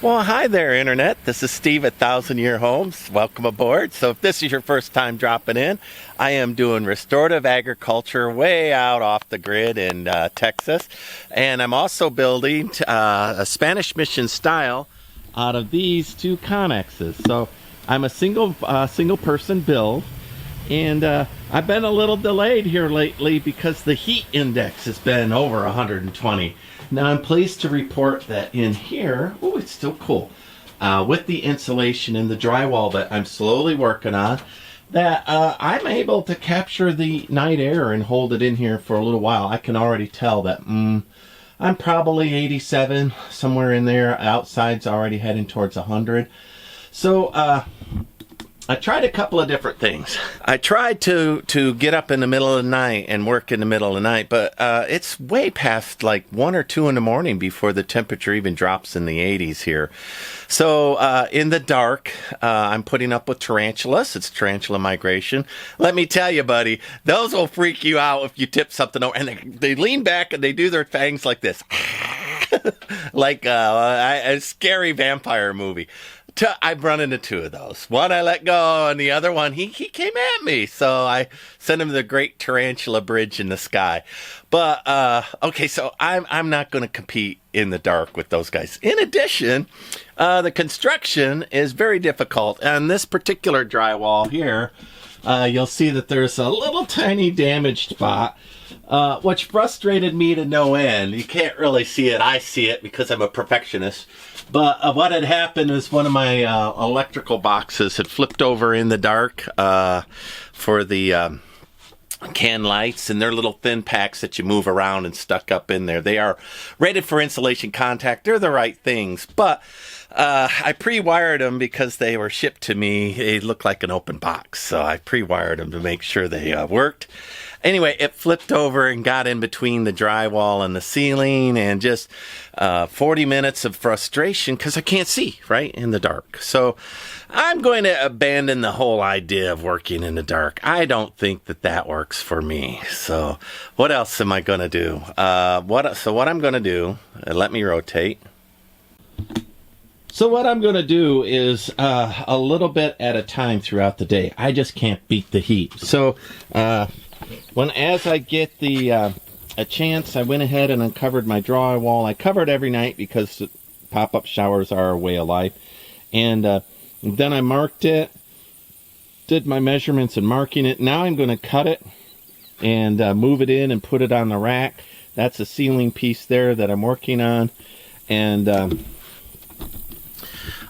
Well, hi there, Internet. This is Steve at Thousand Year Homes. Welcome aboard. So if this is your first time dropping in, I am doing restorative agriculture way out off the grid in Texas. And I'm also building a Spanish mission style out of these two connexes. So I'm a single person build. And I've been a little delayed here lately because the heat index has been over 120. Now I'm pleased to report that in here, oh, it's still cool, with the insulation and the drywall that I'm slowly working on, that I'm able to capture the night air and hold it in here for a little while. I can already tell that I'm probably 87, somewhere in there. Outside's already heading towards 100. So I tried a couple of different things. I tried to get up in the middle of the night and work in the middle of the night, but it's way past like 1 or 2 in the morning before the temperature even drops in the 80s here. So in the dark, I'm putting up with tarantulas. It's tarantula migration. Let me tell you, buddy, those will freak you out if you tip something over. And they lean back and they do their fangs like this. Like a scary vampire movie. I've run into 2 of those. One I let go, and the other one, he came at me. So I sent him the Great Tarantula Bridge in the sky. But, okay, so I'm not going to compete in the dark with those guys. In addition, the construction is very difficult. On this particular drywall here, you'll see that there's a little tiny damaged spot, which frustrated me to no end. You can't really see it. I see it because I'm a perfectionist. But what had happened is one of my electrical boxes had flipped over in the dark for the can lights, and they're little thin packs that you move around and stuck up in there. They are rated for insulation contact. They're the right things, but I pre-wired them because they were shipped to me. They look like an open box, so I pre-wired them to make sure they worked. Anyway, it flipped over and got in between the drywall and the ceiling, and just 40 minutes of frustration because I can't see, right, in the dark. So I'm going to abandon the whole idea of working in the dark. I don't think that works for me. So what else am I going to do? What I'm going to do, let me rotate. So what I'm going to do is a little bit at a time throughout the day. I just can't beat the heat. So as I get a chance, I went ahead and uncovered my drywall. I cover it every night because pop-up showers are a way of life. And then I marked it, did my measurements and marking it. Now I'm going to cut it and move it in and put it on the rack. That's a ceiling piece there that I'm working on. And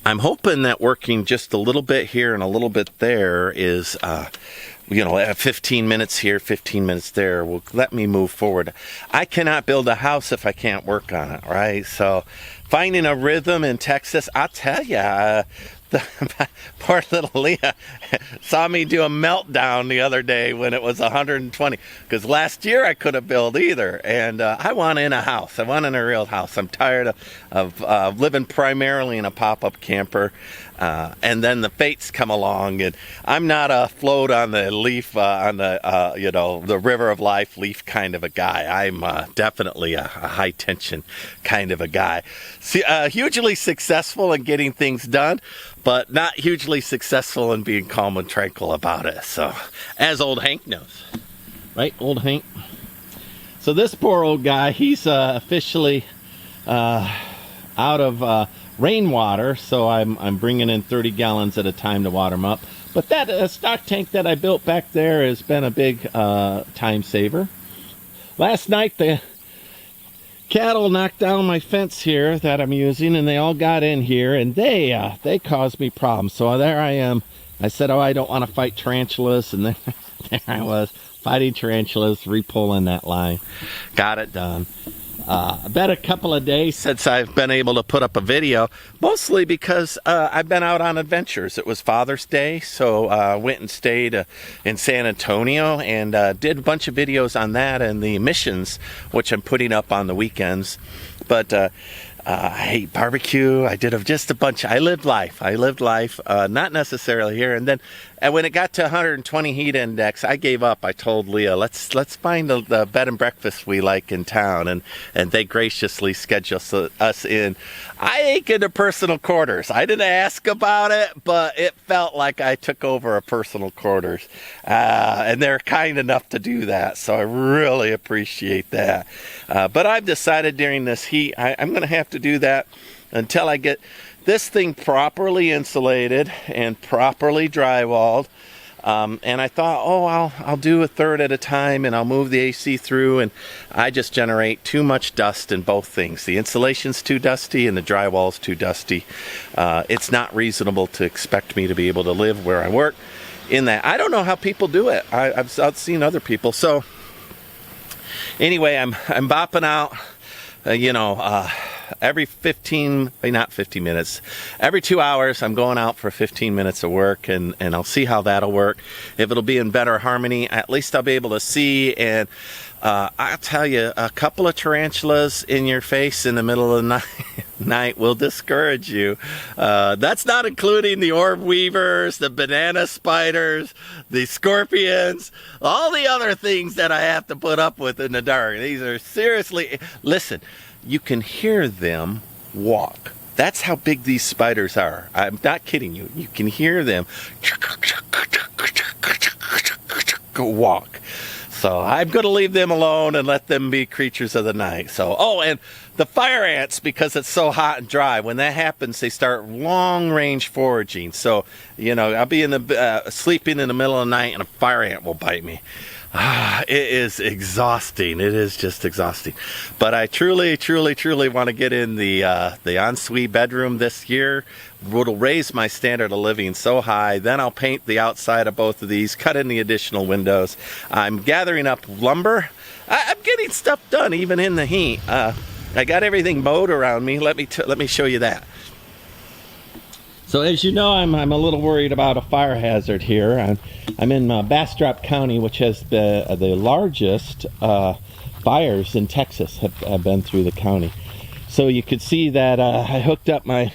I'm hoping that working just a little bit here and a little bit there is, 15 minutes here, 15 minutes there will let me move forward. I cannot build a house if I can't work on it, right? So finding a rhythm in Texas, I'll tell you, poor little Leah saw me do a meltdown the other day when it was 120, because last year I couldn't build either, and I want in a house. I want in a real house. I'm tired of living primarily in a pop-up camper, and then the fates come along, and I'm not a float on the leaf, the river of life leaf kind of a guy. I'm definitely a high tension kind of a guy. See, hugely successful in getting things done, but not hugely successful in being calm and tranquil about it. So, as old Hank knows. Right, old Hank? So this poor old guy, he's officially out of rainwater, so I'm bringing in 30 gallons at a time to water him up. But that stock tank that I built back there has been a big time saver. Last night, the cattle knocked down my fence here that I'm using, and they all got in here, and they caused me problems. So there I am. I said, oh, I don't want to fight tarantulas, and then there I was fighting tarantulas, re-pulling that line. Got it done. Been a couple of days since I've been able to put up a video, mostly because I've been out on adventures. It was Father's Day, so I went and stayed in San Antonio and did a bunch of videos on that and the missions, which I'm putting up on the weekends. But I ate barbecue. I did just a bunch. I lived life. Not necessarily here. And then And when it got to 120 heat index, I gave up. I told Leah, let's find the bed and breakfast we like in town, and they graciously scheduled us in. I ain't get to personal quarters. I didn't ask about it, but it felt like I took over a personal quarters, and they're kind enough to do that, so I really appreciate that. But I've decided during this heat, I'm going to have to do that until I get this thing properly insulated and properly drywalled. And I thought, oh, I'll do a third at a time, and I'll move the AC through, and I just generate too much dust in both things. The insulation's too dusty and the drywall's too dusty. It's not reasonable to expect me to be able to live where I work in that. I don't know how people do it. I've seen other people. So anyway, I'm bopping out, every 15 minutes, every 2 hours, I'm going out for 15 minutes of work, and I'll see how that'll work. If it'll be in better harmony, at least I'll be able to see. And I'll tell you, a couple of tarantulas in your face in the middle of the night will discourage you. That's not including the orb weavers, the banana spiders, the scorpions, all the other things that I have to put up with in the dark. These are seriously, listen, you can hear them walk. That's how big these spiders are. I'm not kidding you. You can hear them walk. So I'm going to leave them alone and let them be creatures of the night. So, oh, and the fire ants, because it's so hot and dry, when that happens, they start long-range foraging. So, I'll be sleeping in the middle of the night, and a fire ant will bite me. It is exhausting. It is just exhausting. But I truly, truly, truly want to get in the ensuite bedroom this year. It'll raise my standard of living so high. Then I'll paint the outside of both of these, cut in the additional windows. I'm gathering up lumber. I'm getting stuff done even in the heat. I got everything mowed around me. Let me show you that. So as you know, I'm a little worried about a fire hazard here. I'm in Bastrop County, which has the largest fires in Texas have been through the county. So you could see that I hooked up my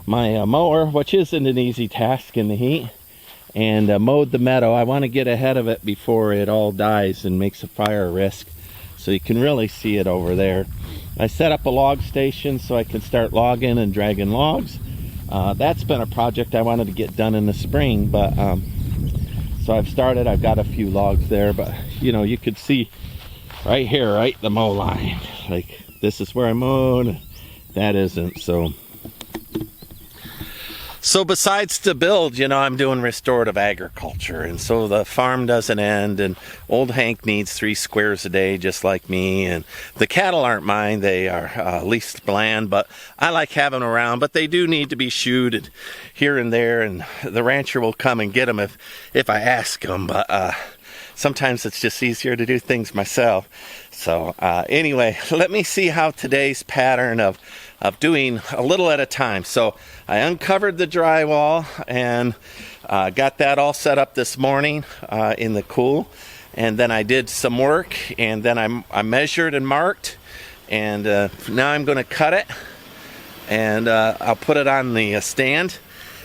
mower, which isn't an easy task in the heat, and mowed the meadow. I want to get ahead of it before it all dies and makes a fire risk. So you can really see it over there. I set up a log station so I can start logging and dragging logs. That's been a project I wanted to get done in the spring, but so I've started. I've got a few logs there, but you could see right here, right, the mow line. Like, this is where I mowed, that isn't. So besides to build, I'm doing restorative agriculture, and so the farm doesn't end, and old Hank needs 3 squares a day just like me, and the cattle aren't mine. They are leased land, but I like having them around, but they do need to be shoed here and there, and the rancher will come and get them if I ask him, but sometimes it's just easier to do things myself. So anyway, let me see how today's pattern of doing a little at a time. So I uncovered the drywall and got that all set up this morning in the cool, and then I did some work, and then I measured and marked, and now I'm going to cut it, and I'll put it on the stand.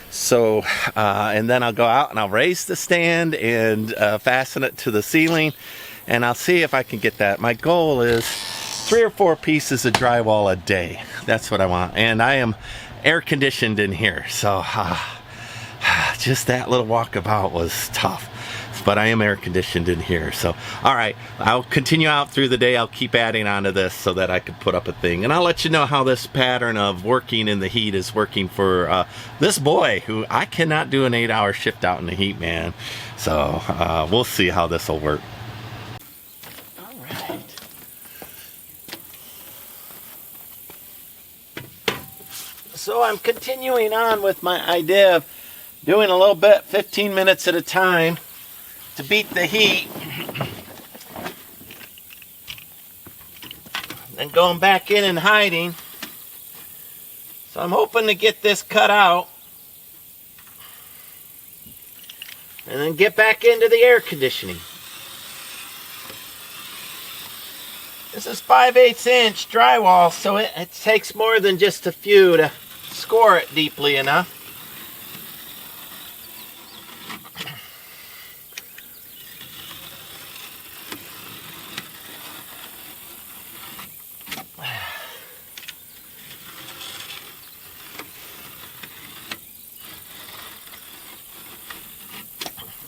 So and then I'll go out and I'll raise the stand and fasten it to the ceiling, and I'll see if I can get that. My goal is 3 or 4 pieces of drywall a day. That's what I want. And I am air conditioned in here, so just that little walkabout was tough. But I am air conditioned in here. So all right, I'll continue out through the day. I'll keep adding onto this so that I can put up a thing, and I'll let you know how this pattern of working in the heat is working for this boy, who I cannot do an 8-hour shift out in the heat, man. So we'll see how this will work. So I'm continuing on with my idea of doing a little bit, 15 minutes at a time, to beat the heat. Then going back in and hiding. So I'm hoping to get this cut out. And then get back into the air conditioning. This is 5/8 inch drywall, so it takes more than just a few to score it deeply enough.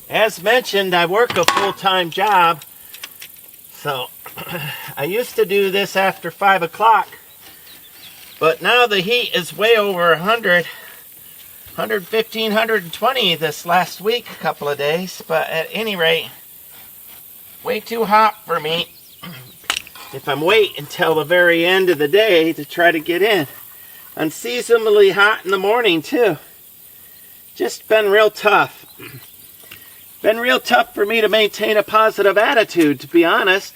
As mentioned, I work a full-time job, so I used to do this after 5 o'clock, but now the heat is way over 100, 115, 120 this last week, a couple of days, but at any rate, way too hot for me if I'm waiting until the very end of the day to try to get in. Unseasonably hot in the morning too. Just been real tough. Been real tough for me to maintain a positive attitude, to be honest.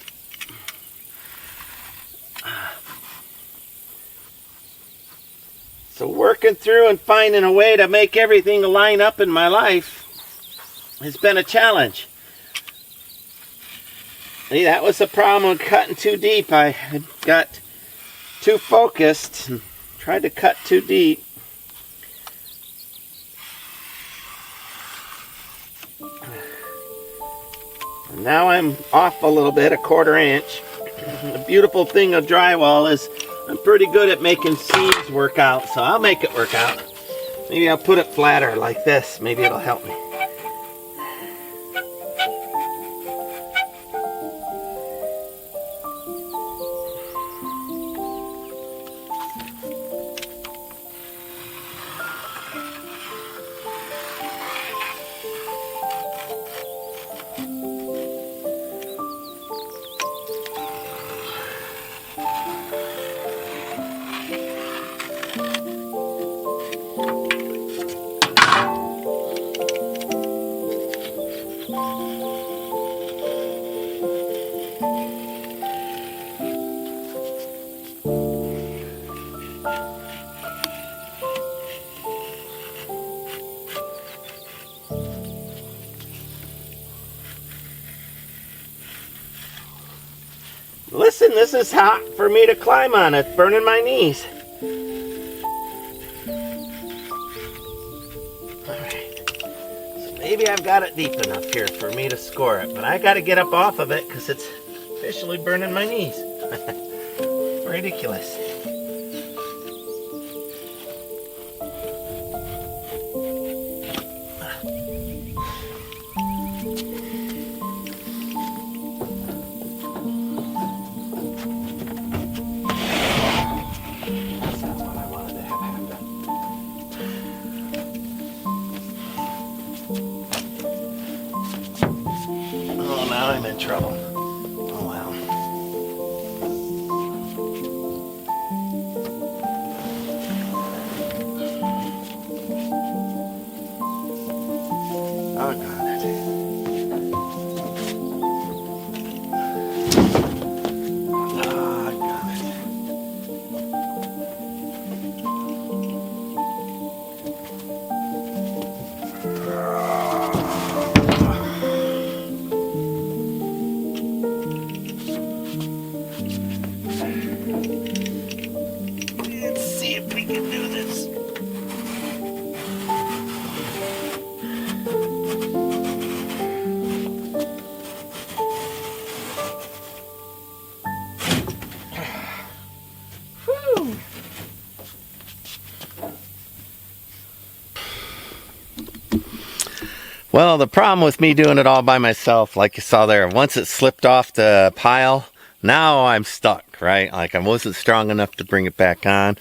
So working through and finding a way to make everything line up in my life has been a challenge. See, that was the problem with cutting too deep. I got too focused and tried to cut too deep. And now I'm off a little bit, a 1/4 inch. The beautiful thing of drywall is I'm pretty good at making seams work out, so I'll make it work out. Maybe I'll put it flatter like this. Maybe it'll help me. Listen, this is hot for me to climb on. It's burning my knees. Alright. So maybe I've got it deep enough here for me to score it. But I got to get up off of it because it's officially burning my knees. Ridiculous. Now I'm in trouble. Oh well. Oh God. Well, the problem with me doing it all by myself, like you saw there, once it slipped off the pile, now I'm stuck, right? Like I wasn't strong enough to bring it back on.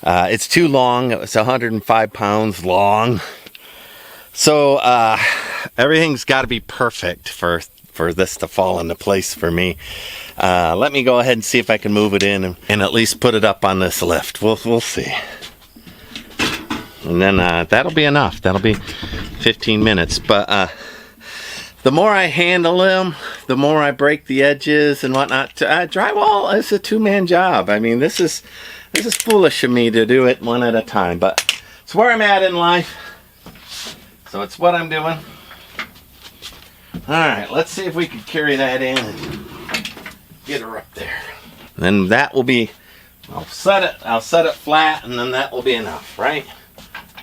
It's too long. It was 105 pounds long. So everything's got to be perfect for this to fall into place for me. Let me go ahead and see if I can move it in and at least put it up on this lift. We'll see. And then that'll be enough. That'll be 15 minutes. But the more I handle them, the more I break the edges and whatnot. Drywall is a two-man job. I mean, this is foolish of me to do it one at a time. But it's where I'm at in life. So it's what I'm doing. Alright, let's see if we can carry that in and get her up there. And then that will be, I'll set it flat, and then that will be enough, right?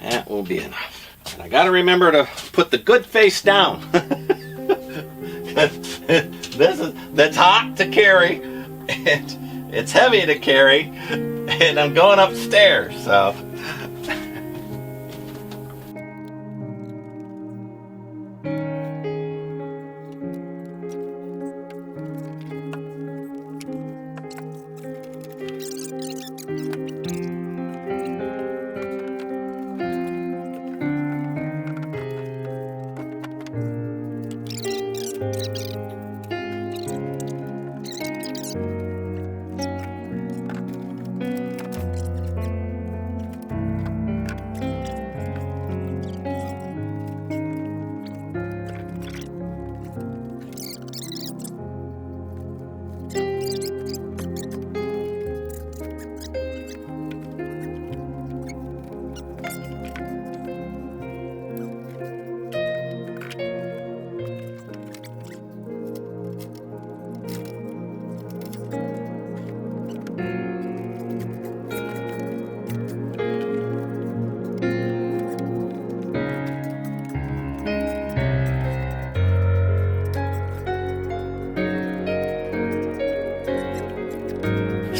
That will be enough. And I gotta remember to put the good face down. That's hot to carry, and it's heavy to carry, and I'm going upstairs, so.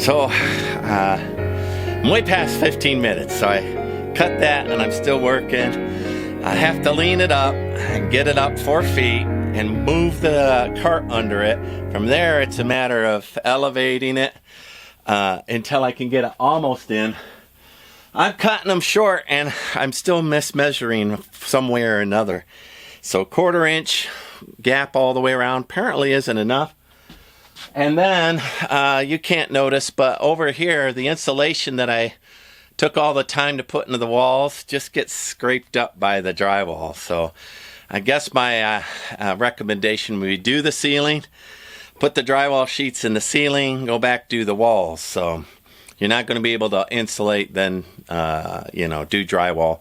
So I'm way past 15 minutes, so I cut that and I'm still working. I have to lean it up and get it up 4 feet and move the cart under it. From there, it's a matter of elevating it until I can get it almost in. I'm cutting them short and I'm still mismeasuring some way or another. So 1/4 inch gap all the way around apparently isn't enough. And then you can't notice, but over here, the insulation that I took all the time to put into the walls just gets scraped up by the drywall. So I guess my recommendation would be do the ceiling, put the drywall sheets in the ceiling, go back, do the walls. So you're not going to be able to insulate, then, do drywall.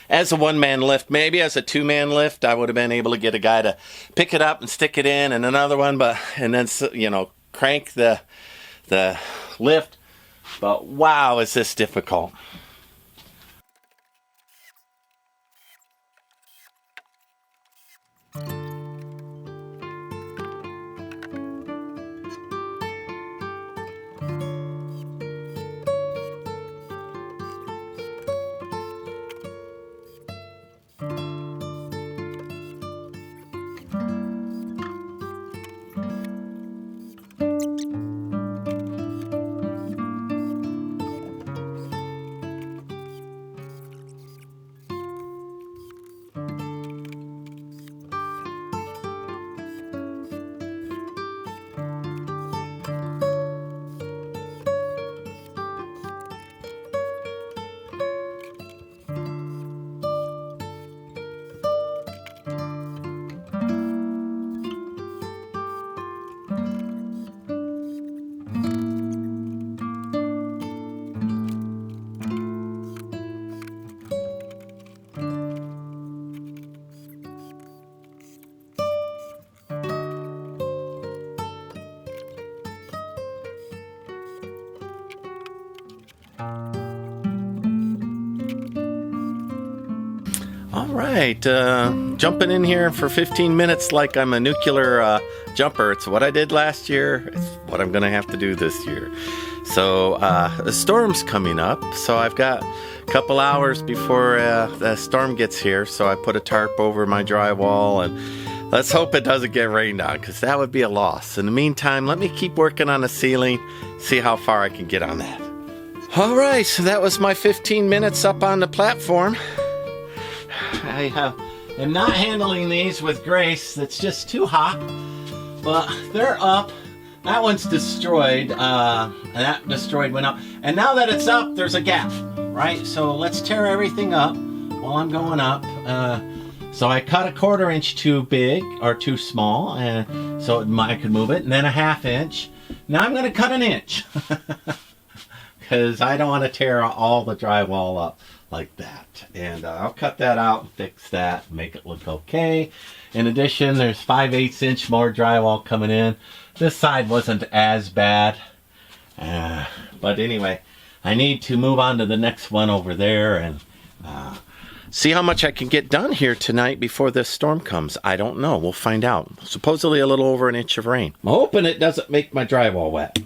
As a one-man lift, maybe as a two-man lift, I would have been able to get a guy to pick it up and stick it in, and another one, and then crank the lift. But wow, is this difficult. All right, jumping in here for 15 minutes like I'm a nuclear jumper. It's what I did last year. It's what I'm going to have to do this year. So the storm's coming up, so I've got a couple hours before the storm gets here. So I put a tarp over my drywall, and let's hope it doesn't get rained on, because that would be a loss. In the meantime, let me keep working on the ceiling, see how far I can get on that. All right, so that was my 15 minutes up on the platform. I am not handling these with grace. It's just too hot, but they're up. That one's destroyed, and that destroyed went up. And now that it's up, there's a gap, right? So let's tear everything up while I'm going up. So I cut a 1/4 inch too big or too small, and so I could move it, and then a 1/2 inch. Now I'm going to cut 1 inch because I don't want to tear all the drywall up like that. And I'll cut that out and fix that, make it look okay. In addition, there's 5/8 inch more drywall coming in. This side wasn't as bad, but anyway, I need to move on to the next one over there and see how much I can get done here tonight before this storm comes. I don't know. We'll find out. Supposedly a little over 1 inch of rain. I'm hoping it doesn't make my drywall wet.